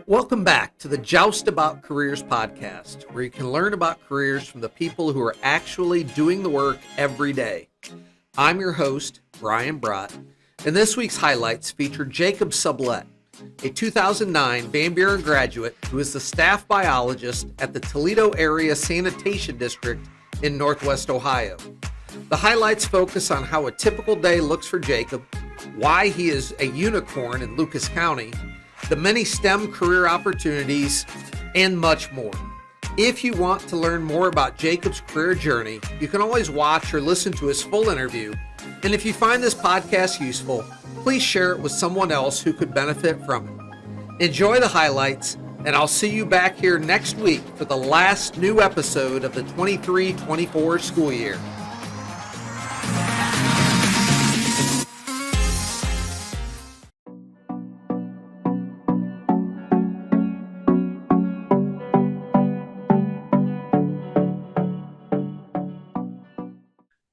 Welcome back to the Joust About Careers podcast, where you can learn about careers from the people who are actually doing the work every day. I'm your host, Brian Brott, and this week's highlights feature Jacob Sublett, a 2009 Van Buren graduate who is the staff biologist at the Toledo Area Sanitation District in Northwest Ohio. The highlights focus on how a typical day looks for Jacob, why he is a unicorn in Lucas County, the many STEM career opportunities, and much more. If you want to learn more about Jacob's career journey, you can always watch or listen to his full interview. And if you find this podcast useful, please share it with someone else who could benefit from it. Enjoy the highlights, and I'll see you back here next week for the last new episode of the 23-24 school year.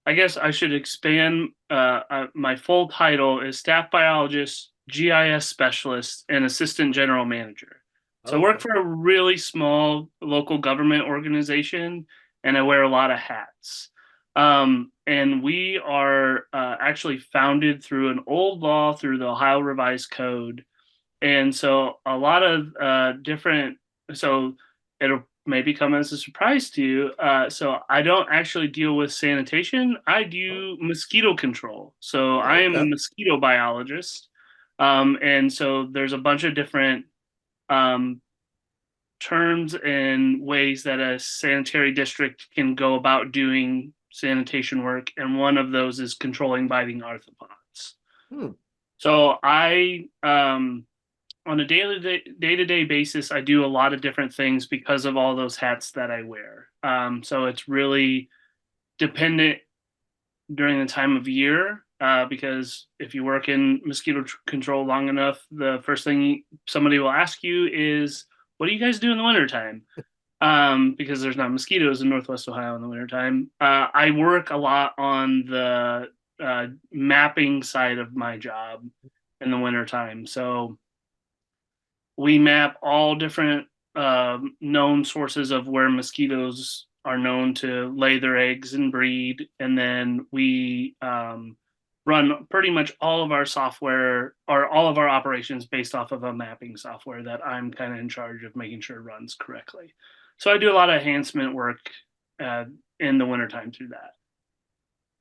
I guess I should expand. My full title is Staff Biologist, GIS Specialist, and Assistant General Manager. So I work for a really small local government organization, and I wear a lot of hats. And we are actually founded through an old law through the Ohio Revised Code. And so a lot of so it'll maybe come as a surprise to you. So I don't actually deal with sanitation. I do mosquito control. So I am a mosquito biologist. And so there's a bunch of different terms and ways that a sanitary district can go about doing sanitation work. And one of those is controlling biting arthropods. So I on a day-to-day basis, I do a lot of different things because of all those hats that I wear. So it's really dependent during the time of year, because if you work in mosquito control long enough, the first thing somebody will ask you is, what do you guys do in the wintertime? Because there's not mosquitoes in Northwest Ohio in the wintertime. I work a lot on the mapping side of my job in the wintertime. So we map all different known sources of where mosquitoes are known to lay their eggs and breed. And then we run pretty much all of our software or all of our operations based off of a mapping software that I'm kind of in charge of making sure it runs correctly. So I do a lot of enhancement work in the wintertime through that.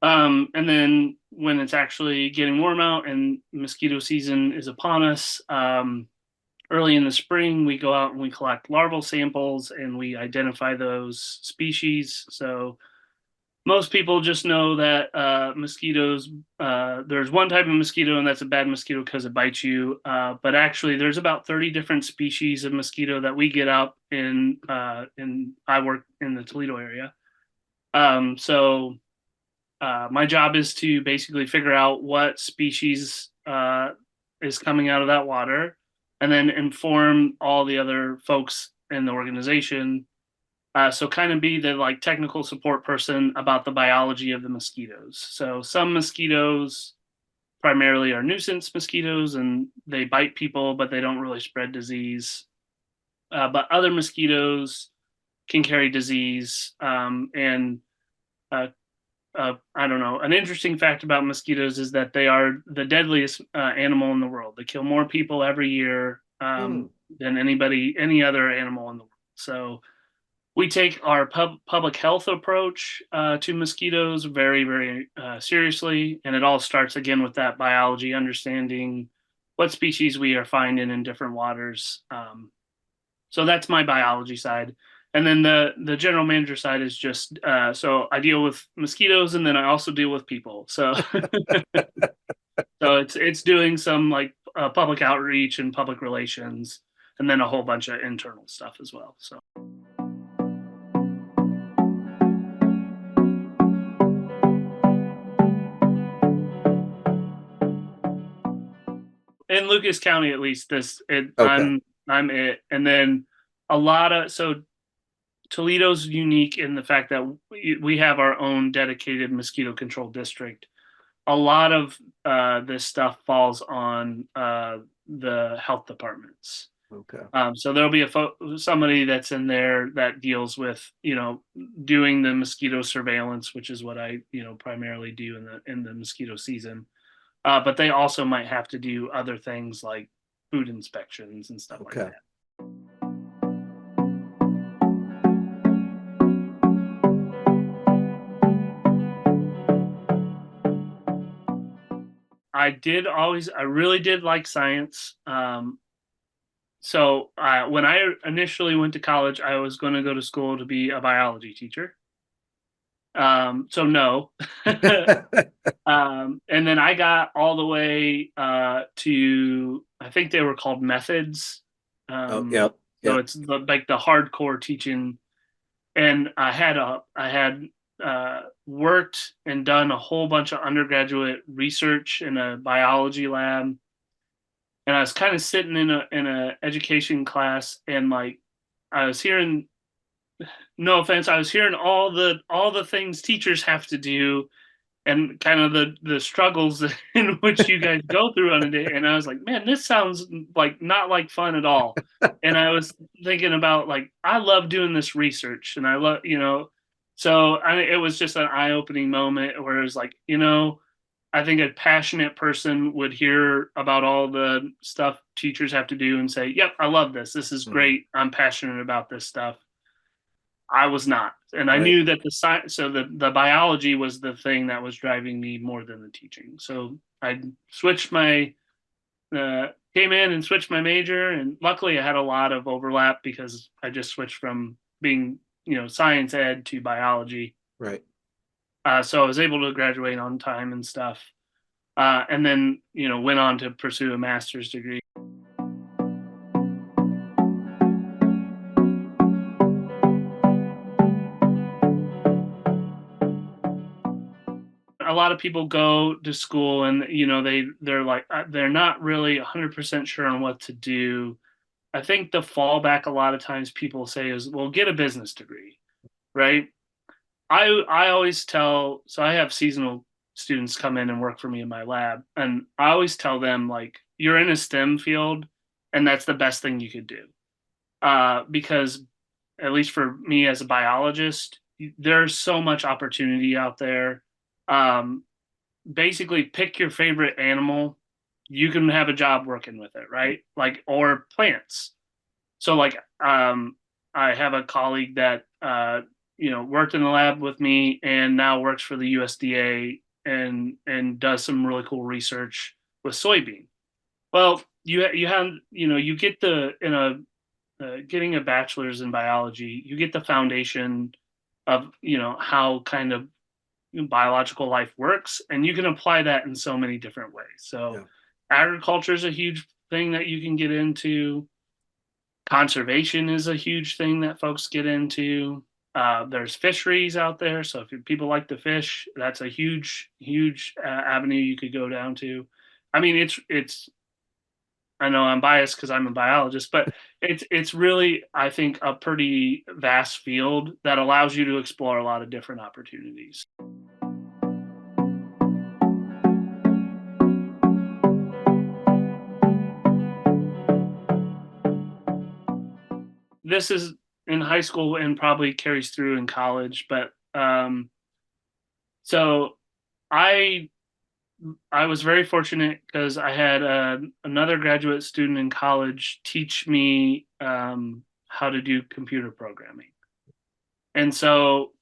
And then when it's actually getting warm out and mosquito season is upon us, early in the spring, we go out and we collect larval samples and we identify those species. So most people just know that mosquitoes, there's one type of mosquito and that's a bad mosquito because it bites you. But actually there's about 30 different species of mosquito that we get out in I work in the Toledo area. So my job is to basically figure out what species is coming out of that water, and then inform all the other folks in the organization. So kind of be the technical support person about the biology of the mosquitoes. So some mosquitoes primarily are nuisance mosquitoes and they bite people, but they don't really spread disease. But other mosquitoes can carry disease. I don't know. An interesting fact about mosquitoes is that they are the deadliest animal in the world. They kill more people every year than any other animal in the world. So we take our public health approach to mosquitoes very, very seriously. And it all starts again with that biology, understanding what species we are finding in different waters. So that's my biology side. And then the general manager side is just, so I deal with mosquitoes and then I also deal with people. So, so it's doing some public outreach and public relations, and then a whole bunch of internal stuff as well. So. In Lucas County, at least, I'm it. And then so Toledo's unique in the fact that we have our own dedicated mosquito control district. A lot of this stuff falls on the health departments. Okay. So there'll be somebody that's in there that deals with, doing the mosquito surveillance, which is what I, primarily do in the mosquito season. But they also might have to do other things like food inspections and stuff like Okay. that. I really did like science. So when I initially went to college, I was going to go to school to be a biology teacher. So no. And then I got all the way to, I think they were called methods. Oh, yeah. So Yeah. it's like the hardcore teaching. And I had worked and done a whole bunch of undergraduate research in a biology lab. And I was kind of sitting in a education class, and like I was hearing, no offense, I was hearing all the things teachers have to do, and kind of the struggles in which you guys go through on a day. And I was like, man, this sounds like not like fun at all. And I was thinking about, like, I love doing this research, and I love, so it was just an eye-opening moment where it was like, I think a passionate person would hear about all the stuff teachers have to do and say, yep, I love this. This is great. I'm passionate about this stuff. I was not. And I Right. knew that the science, so the biology was the thing that was driving me more than the teaching. So I switched came in and switched my major. And luckily I had a lot of overlap because I just switched from being, science ed to biology. Right. So I was able to graduate on time and stuff. And then, went on to pursue a master's degree. A lot of people go to school and, they're like, they're not really 100% sure on what to do. I think the fallback a lot of times people say is, well, get a business degree, right? I always tell, so I have seasonal students come in and work for me in my lab, and I always tell them, like, you're in a STEM field, and that's the best thing you could do. Because at least for me as a biologist, there's so much opportunity out there. Um, Basically, pick your favorite animal. You can have a job working with it, right? Like, or plants. So, like, I have a colleague that worked in the lab with me and now works for the USDA and does some really cool research with soybean. Well, you have, you get the in a getting a bachelor's in biology, you get the foundation of, how kind of biological life works, and you can apply that in so many different ways. So Yeah. agriculture is a huge thing that you can get into. Conservation is a huge thing that folks get into. There's fisheries out there, so if people like to fish, that's a huge avenue you could go down to. I mean, it's I know I'm biased because I'm a biologist, but it's really, I think, a pretty vast field that allows you to explore a lot of different opportunities. This is in high school and probably carries through in college, but so I I was very fortunate because I had another graduate student in college teach me how to do computer programming. And so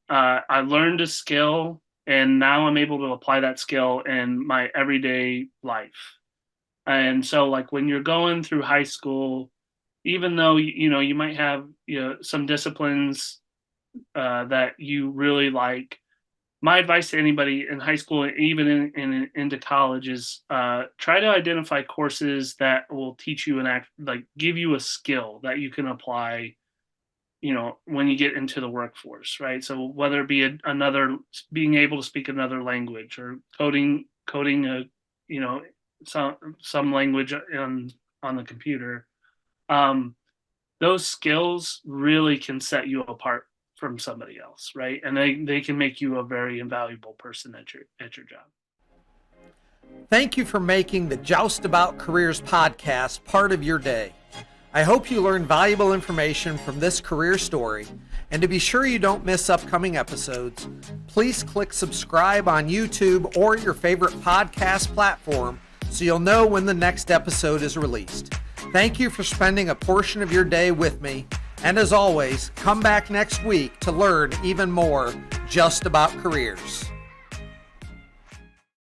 I learned a skill, and now I'm able to apply that skill in my everyday life. And so, like, when you're going through high school, even though you might have some disciplines that you really like, my advice to anybody in high school, even into college, is try to identify courses that will teach you and like give you a skill that you can apply, when you get into the workforce, right? So whether it be another, being able to speak another language, or coding a, you know, some language on the computer, um, those skills really can set you apart from somebody else, right? And they can make you a very invaluable person at your job. Thank you for making the Joust About Careers podcast part of your day. I hope you learned valuable information from this career story, and to be sure you don't miss upcoming episodes, please click subscribe on YouTube or your favorite podcast platform so you'll know when the next episode is released. Thank you for spending a portion of your day with me, and as always, come back next week to learn even more just about careers.